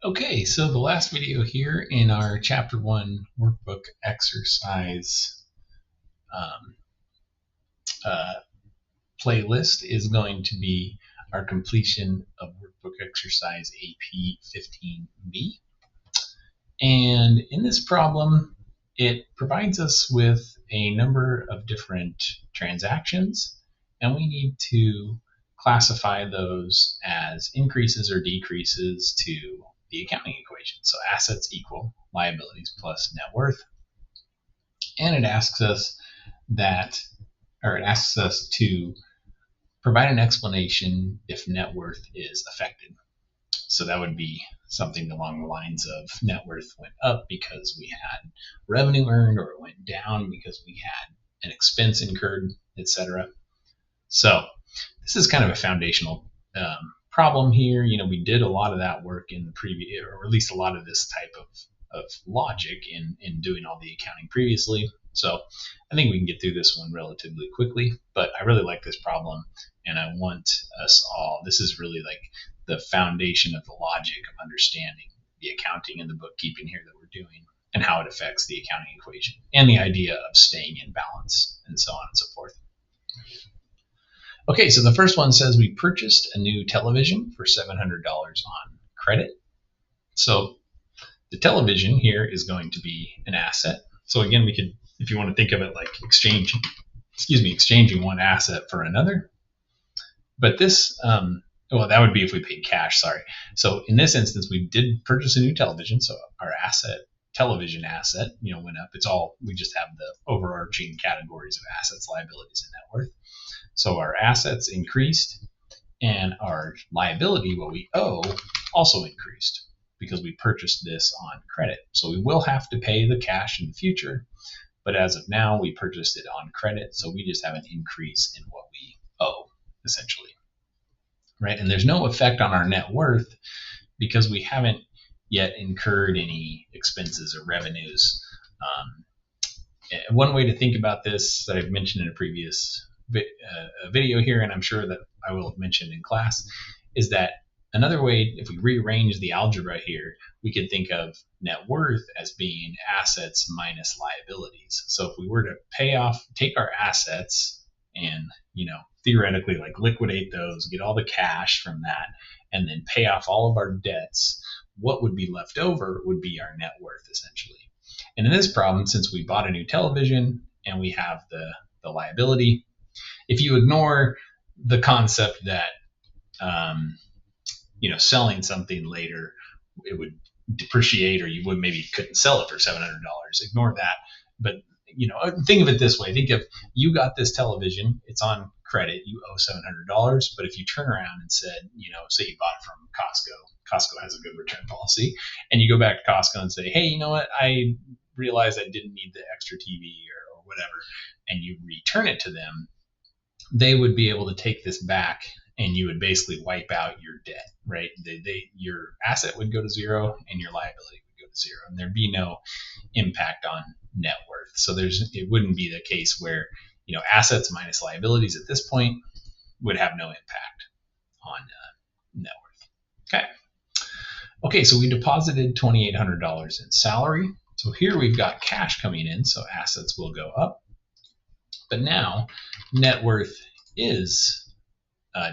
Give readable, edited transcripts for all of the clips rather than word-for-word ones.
Okay, so the last video here in our Chapter 1 workbook exercise um, uh, playlist is going to be our completion of workbook exercise AP 15B. And in this problem, it provides us with a number of different transactions, and we need to classify those as increases or decreases to the accounting equation. So assets equal liabilities plus net worth. And it asks us to provide an explanation if net worth is affected. So that would be something along the lines of net worth went up because we had revenue earned, or it went down because we had an expense incurred, etc. So this is kind of a foundational problem here. We did a lot of that work in the previous, or at least a lot of this type of logic in doing all the accounting previously. So I think we can get through this one relatively quickly, but I really like this problem, and I want us all, this is really like the foundation of the logic of understanding the accounting and the bookkeeping here that we're doing, and how it affects the accounting equation, and the idea of staying in balance, and so on and so forth. Okay, so the first one says we purchased a new television for $700 on credit. So the television here is going to be an asset. So again, we could, if you want to think of it like exchanging one asset for another. But this, well, that would be if we paid cash, sorry. So in this instance, we did purchase a new television. So our television asset, went up. It's all, we just have the overarching categories of assets, liabilities, and net worth. So our assets increased, and our liability, what we owe, also increased because we purchased this on credit. So we will have to pay the cash in the future, but as of now, we purchased it on credit, so we just have an increase in what we owe, essentially. Right? And there's no effect on our net worth because we haven't yet incurred any expenses or revenues. One way to think about this that I've mentioned in a previous video here, and I'm sure that I will have mentioned in class, is that another way, if we rearrange the algebra here, we could think of net worth as being assets minus liabilities. So if we were to take our assets and, theoretically like liquidate those, get all the cash from that, and then pay off all of our debts, what would be left over would be our net worth, essentially. And in this problem, since we bought a new television and we have the liability, if you ignore the concept that selling something later, it would depreciate, or you couldn't sell it for $700, ignore that. But think of it this way: think of, you got this television, it's on credit, you owe $700. But if you turn around and said, say you bought it from Costco has a good return policy, and you go back to Costco and say, hey, you know what, I realized I didn't need the extra TV or whatever, and you return it to them, they would be able to take this back, and you would basically wipe out your debt, right? Your asset would go to zero, and your liability would go to zero, and there'd be no impact on net worth. So it wouldn't be the case where assets minus liabilities at this point would have no impact on net worth. Okay, so we deposited $2,800 in salary. So here we've got cash coming in, so assets will go up. But now net worth is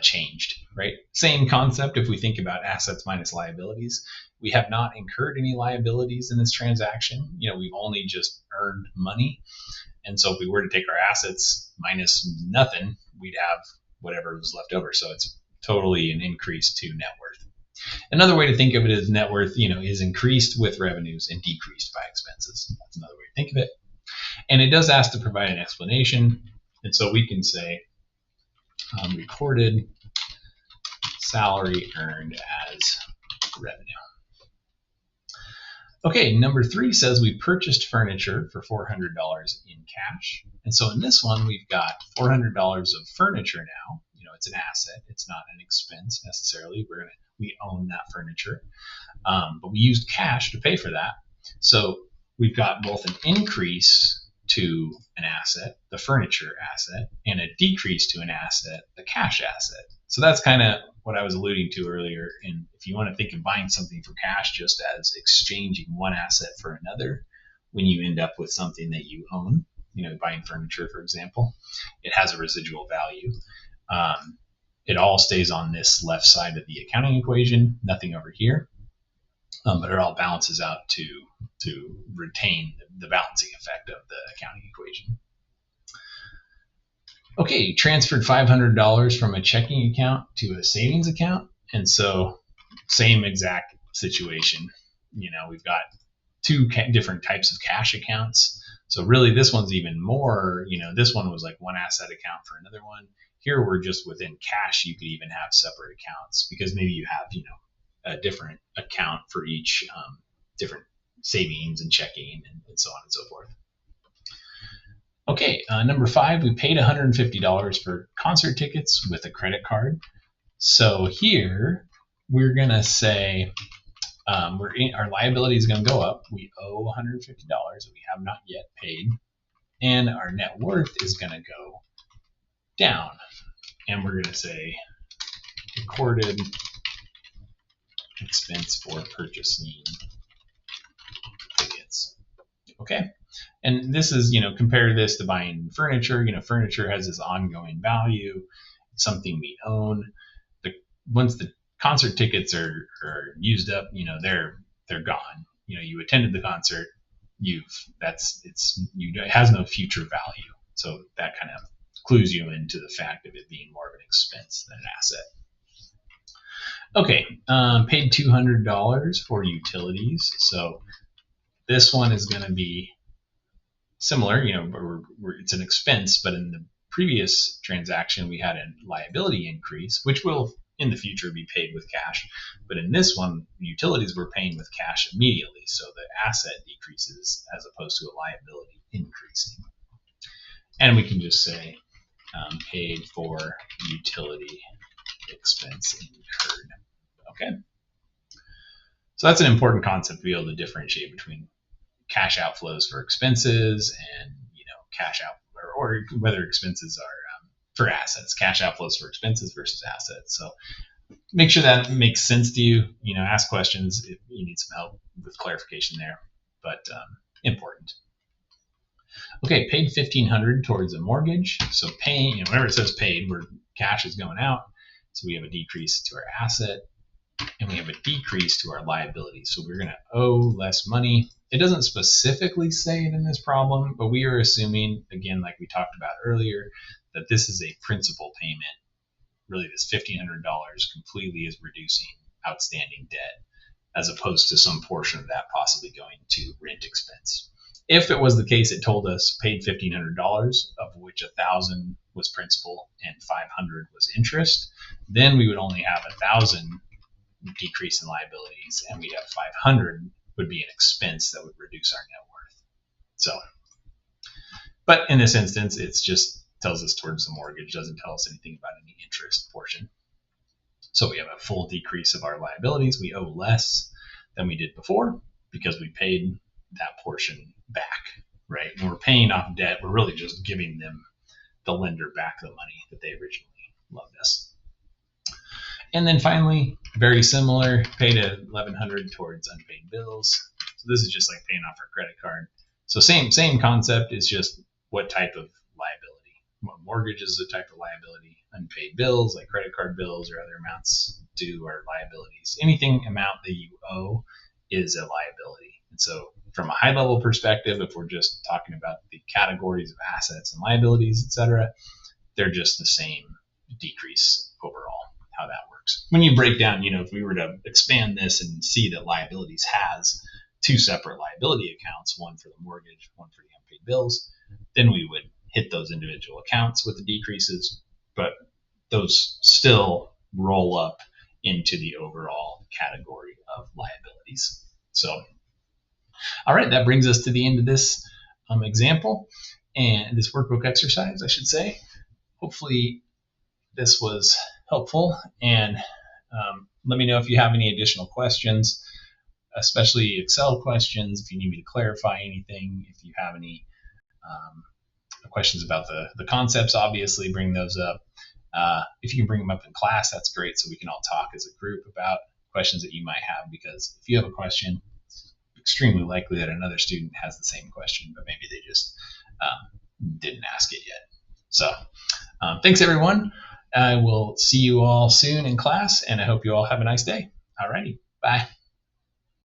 changed, right? Same concept if we think about assets minus liabilities. We have not incurred any liabilities in this transaction. We've only just earned money. And so if we were to take our assets minus nothing, we'd have whatever was left over. So it's totally an increase to net worth. Another way to think of it is net worth, is increased with revenues and decreased by expenses. That's another way to think of it. And it does ask to provide an explanation. And so we can say recorded salary earned as revenue. Okay, number 3 says we purchased furniture for $400 in cash. And so in this one, we've got $400 of furniture now. It's an asset. It's not an expense necessarily. We own that furniture. But we used cash to pay for that. So we've got both an increase to an asset, the furniture asset, and a decrease to an asset, the cash asset. So that's kind of what I was alluding to earlier. And if you want to think of buying something for cash just as exchanging one asset for another, when you end up with something that you own, buying furniture, for example, it has a residual value. It all stays on this left side of the accounting equation, nothing over here, but it all balances out to retain the balancing effect of the accounting equation. Okay, transferred $500 from a checking account to a savings account. And so same exact situation. We've got two different types of cash accounts. So really this one's even more, this one was like one asset account for another one. Here we're just within cash. You could even have separate accounts because maybe you have, a different account for each different savings and checking and so on and so forth. Okay, number 5, we paid $150 for concert tickets with a credit card. So here we're going to say our liability is going to go up. We owe $150 that we have not yet paid, and our net worth is going to go down. And we're going to say recorded expense for purchasing tickets. Okay. And this is, compare this to buying furniture. Furniture has this ongoing value. It's something we own. Once the concert tickets are used up, they're gone. You attended the concert. It has no future value. So that kind of clues you into the fact of it being more of an expense than an asset. Okay, paid $200 for utilities. So this one is going to be similar, it's an expense, but in the previous transaction, we had a liability increase, which will in the future be paid with cash. But in this one, utilities we're paying with cash immediately. So the asset decreases as opposed to a liability increasing. And we can just say paid for utility expense incurred. Okay. So that's an important concept to be able to differentiate between cash outflows for expenses and cash out or whether expenses are for assets, cash outflows for expenses versus assets. So make sure that makes sense to you. Ask questions if you need some help with clarification there, but important. Okay, paid $1,500 towards a mortgage. So paying, whenever it says paid, where cash is going out, so we have a decrease to our asset and we have a decrease to our liability. So we're going to owe less money. It doesn't specifically say it in this problem, but we are assuming, again, like we talked about earlier, that this is a principal payment. Really, this $1,500 completely is reducing outstanding debt, as opposed to some portion of that possibly going to rent expense. If it was the case, it told us paid $1,500, of which $1,000 was principal and $500 was interest, then we would only have $1,000 decrease in liabilities, and we'd have $500 would be an expense that would reduce our net worth. So, but in this instance, it's just tells us towards the mortgage, doesn't tell us anything about any interest portion. So we have a full decrease of our liabilities. We owe less than we did before because we paid that portion back, right? When we're paying off debt, we're really just giving them, the lender, back the money that they originally loaned us. And then finally, very similar, paid $1,100 towards unpaid bills. So this is just like paying off our credit card. So same concept, is just what type of liability. Mortgage is a type of liability. Unpaid bills, like credit card bills or other amounts due, are liabilities. Anything amount that you owe is a liability. And so from a high level perspective, if we're just talking about the categories of assets and liabilities, etc., they're just the same decrease overall, how that works. When you break down, if we were to expand this and see that liabilities has two separate liability accounts, one for the mortgage, one for the unpaid bills, then we would hit those individual accounts with the decreases, but those still roll up into the overall category of liabilities. So, all right, that brings us to the end of this example and this workbook exercise, I should say. Hopefully this was helpful, and let me know if you have any additional questions, especially Excel questions, if you need me to clarify anything, if you have any questions about the concepts, obviously bring those up. If you can bring them up in class, that's great, so we can all talk as a group about questions that you might have, because if you have a question, it's extremely likely that another student has the same question, but maybe they just didn't ask it yet. So thanks, everyone. I will see you all soon in class, and I hope you all have a nice day. Alrighty, bye.